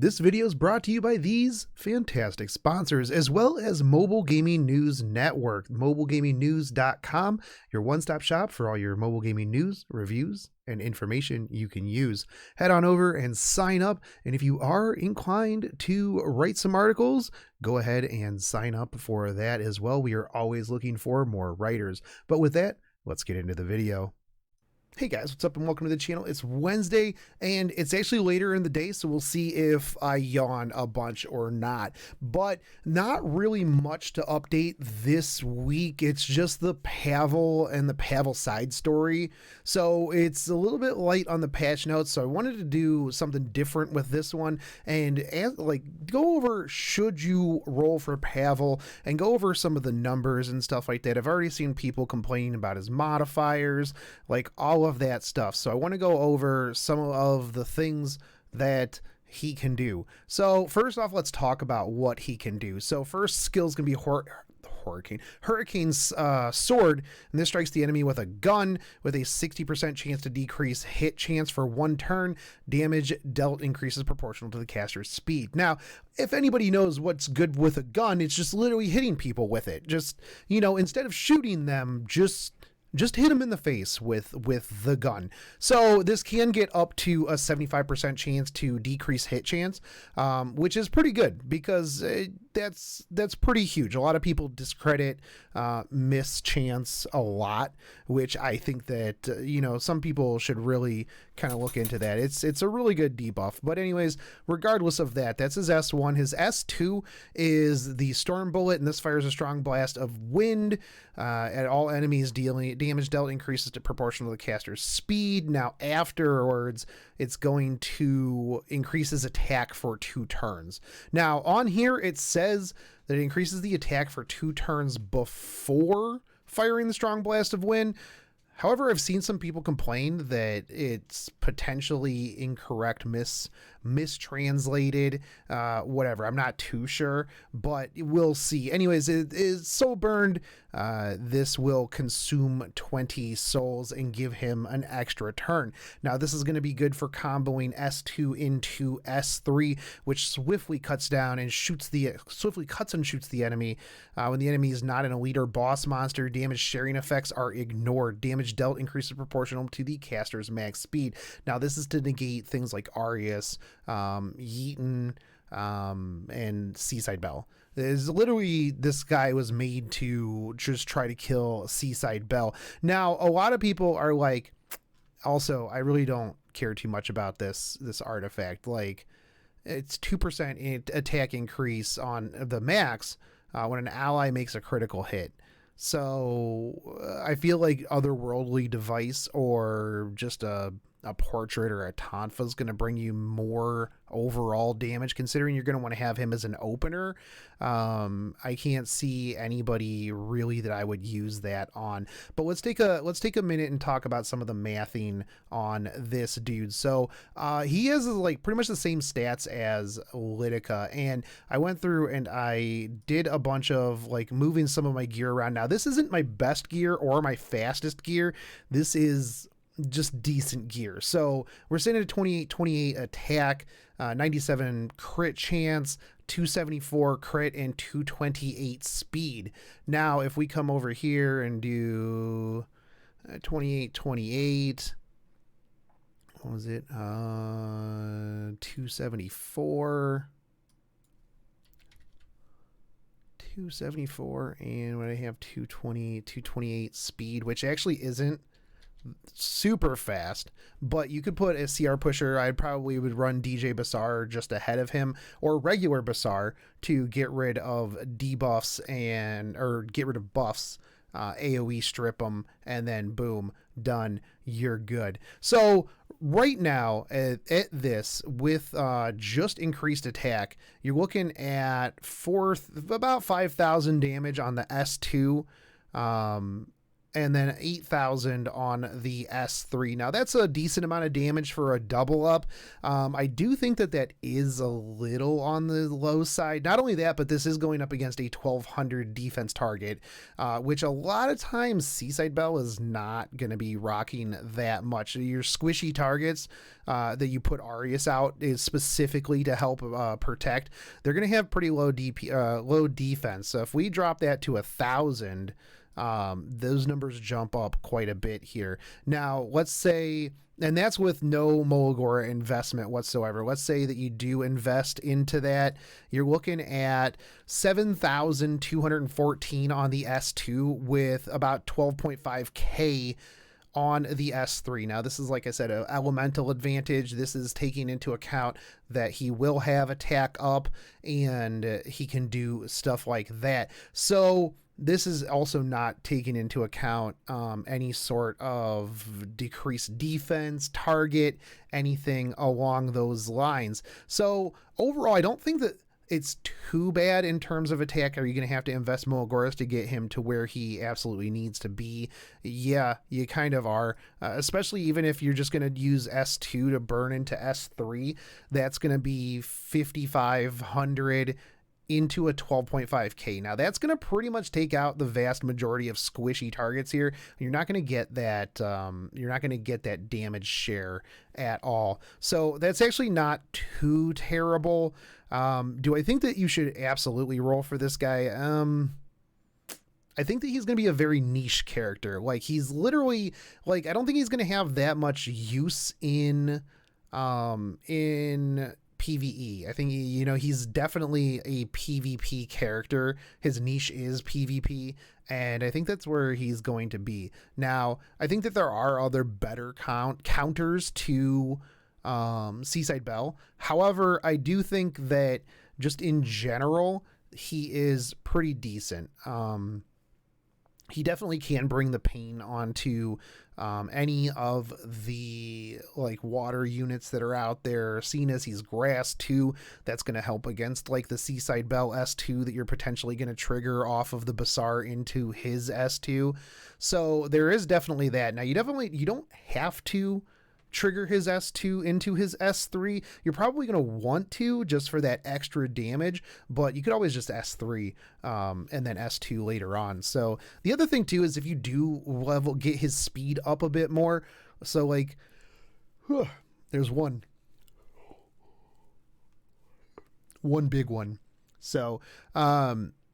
This video is brought to you by these fantastic sponsors, as well as Mobile Gaming News Network, mobilegamingnews.com, your one-stop shop for all your mobile gaming news, reviews, and information you can use. Head on over and sign up, and if you are inclined to write some articles, go ahead and sign up for that as well. We are always looking for more writers. But with that, let's get into the video. Hey guys, what's up and welcome to the channel. It's Wednesday and it's actually later in the day, so we'll see if I yawn a bunch or not. But not really much to update this week. It's just the Pavel and the Pavel side story. So it's a little bit light on the patch notes, so I wanted to do something different with this one and go over should you roll for Pavel and go over some of the numbers and stuff like that. I've already seen people complaining about his modifiers, like all of that stuff. So I want to go over some of the things that he can do. So first off, let's talk about what he can do. So first skills can be Hurricane's sword, and this strikes the enemy with a gun with a 60% chance to decrease hit chance for 1 turn. Damage dealt increases proportional to the caster's speed. Now, if anybody knows what's good with a gun, it's just literally hitting people with it. Just, instead of shooting them, just hit them in the face with the gun. So this can get up to a 75% chance to decrease hit chance, which is pretty good because that's pretty huge. A lot of people discredit miss chance a lot, which I think that some people should really kind of look into that. It's a really good debuff. But anyways, regardless of that, that's his S1. His S2 is the Storm Bullet, and this fires a strong blast of wind at all enemies. Dealing damage dealt increases to proportional to the caster's speed. Now afterwards, it's going to increase his attack for 2 turns. Now on here it says that it increases the attack for 2 turns before firing the strong blast of wind. However, I've seen some people complain that it's potentially incorrect, mistranslated, whatever. I'm not too sure, but we'll see. Anyways, it is soul burned. This will consume 20 souls and give him an extra turn. Now, this is going to be good for comboing S2 into S3, which swiftly cuts and shoots the enemy. When the enemy is not an elite or boss monster, damage sharing effects are ignored. Damage dealt increases proportional to the caster's max speed. Now, this is to negate things like Arius, Yeaton, and Seaside Belle. Is literally, this guy was made to just try to kill Seaside Belle. Now, a lot of people are like, also, I really don't care too much about this artifact. Like, it's 2% attack increase on the max when an ally makes a critical hit. So I feel like otherworldly device or just a portrait or a tonfa is going to bring you more overall damage, considering you're going to want to have him as an opener. I can't see anybody really that I would use that on. But let's take a minute and talk about some of the mathing on this dude. So he has pretty much the same stats as Lidica, and I went through and I did a bunch of moving some of my gear around. Now, this isn't my best gear or my fastest gear. This is just decent gear. So we're sitting at a 28 attack, 97 crit chance, 274 crit, and 228 speed. Now, if we come over here and do 28, what was it? 274. 274, and when I have 228 speed, which actually isn't super fast, but you could put a CR pusher. I probably would run DJ Basar just ahead of him, or regular Basar, to get rid of debuffs or get rid of buffs, AoE strip them, and then boom, done, you're good. So right now at this, with just increased attack, you're looking at about 5,000 damage on the S2. and then 8,000 on the S3. Now that's a decent amount of damage for a double up. I do think that is a little on the low side. Not only that, but this is going up against a 1200 defense target, which a lot of times Seaside Belle is not going to be rocking that much. Your squishy targets that you put Arius out is specifically to help protect. They're going to have pretty low defense. So if we drop that to 1,000, those numbers jump up quite a bit here. Now, let's say, and that's with no Molagora investment whatsoever. Let's say that you do invest into that. You're looking at 7,214 on the S2 with about 12.5K on the S3. Now, this is, like I said, an elemental advantage. This is taking into account that he will have attack up and he can do stuff like that. So this is also not taking into account any sort of decreased defense, target, anything along those lines. So overall, I don't think that it's too bad in terms of attack. Are you going to have to invest Molgoras to get him to where he absolutely needs to be? Yeah, you kind of are, especially even if you're just going to use S2 to burn into S3. That's going to be 5,500 into a 12.5K. Now that's going to pretty much take out the vast majority of squishy targets here. You're not going to get that damage share at all. So that's actually not too terrible. Do I think that you should absolutely roll for this guy? I think that he's going to be a very niche character. Like, he's literally, like, I don't think he's going to have that much use in PvE. I think he's definitely a PvP character. His niche is PvP, and I think that's where he's going to be. Now, I think that there are other better counters to Seaside Belle. However, I do think that just in general, he is pretty decent. He definitely can bring the pain onto any of the water units that are out there. Seeing as he's grass too, that's going to help against the Seaside Belle S2 that you're potentially going to trigger off of the Bazaar into his S2. So there is definitely that. Now you don't have to trigger his S2 into his S3. You're probably going to want to just for that extra damage, but you could always just S3 and then S2 later on. So the other thing too is if you do get his speed up a bit more. So there's one big one. So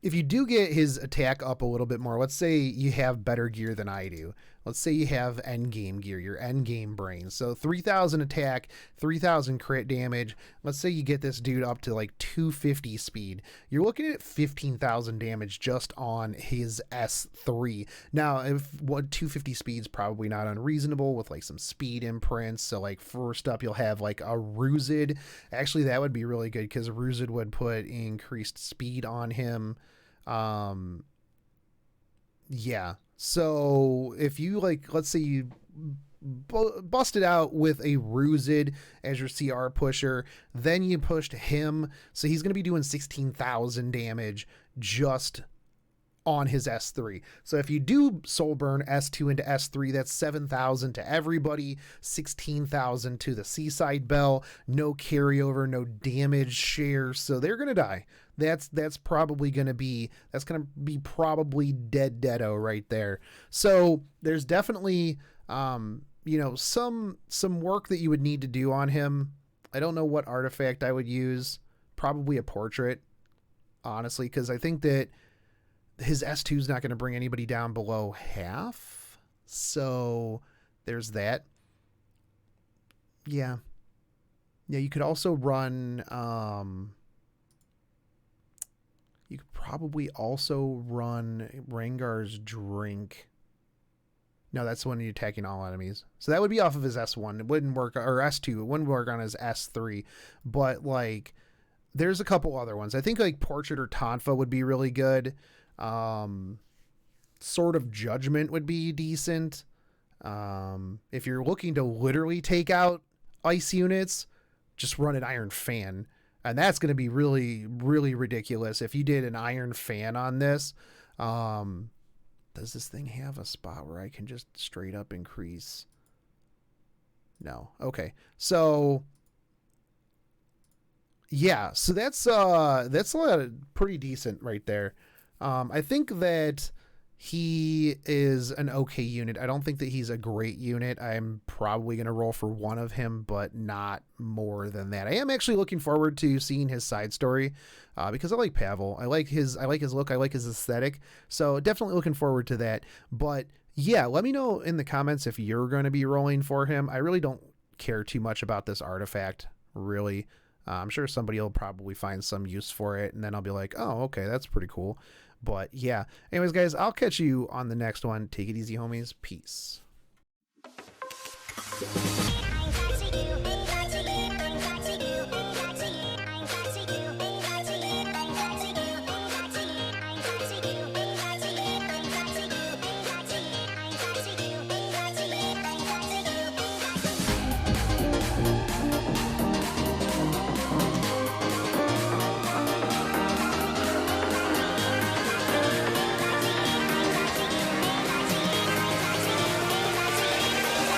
if you do get his attack up a little bit more, let's say you have better gear than I do. Let's say you have end game gear, your end game brain. So 3,000 attack, 3,000 crit damage. Let's say you get this dude up to 250 speed. You're looking at 15,000 damage just on his S3. Now, 250 speed's probably not unreasonable with some speed imprints. So first up, you'll have a Rused. Actually, that would be really good because Rused would put increased speed on him. Yeah. So if you let's say you busted out with a Rused as your CR pusher, then you pushed him. So he's going to be doing 16,000 damage just on his S3. So if you do soul burn S2 into S3, that's 7,000 to everybody, 16,000 to the Seaside Belle, no carryover, no damage share. So they're going to die. That's probably going to be probably deado right there. So there's definitely, some work that you would need to do on him. I don't know what artifact I would use. Probably a portrait, honestly, because I think that his S2 is not going to bring anybody down below half. So there's that. Yeah. Yeah, you could also run, you could probably also run Rengar's Drink. No, that's when you're attacking all enemies. So that would be off of his S1. It wouldn't work, or S2. It wouldn't work on his S3. But there's a couple other ones. I think Portrait or Tonfa would be really good. Sword of Judgment would be decent. If you're looking to literally take out ice units, just run an Iron Fan. And that's going to be really, really ridiculous if you did an Iron Fan on this. Does this thing have a spot where I can just straight up increase? No. Okay. So yeah, so that's pretty decent right there. I think that he is an okay unit. I don't think that he's a great unit. I'm probably going to roll for one of him, but not more than that. I am actually looking forward to seeing his side story because I like Pavel. I like his look. I like his aesthetic. So definitely looking forward to that. But yeah, let me know in the comments if you're going to be rolling for him. I really don't care too much about this artifact, really. I'm sure somebody will probably find some use for it, and then I'll be like, oh, okay, that's pretty cool. But yeah, anyways, guys, I'll catch you on the next one. Take it easy, homies. Peace.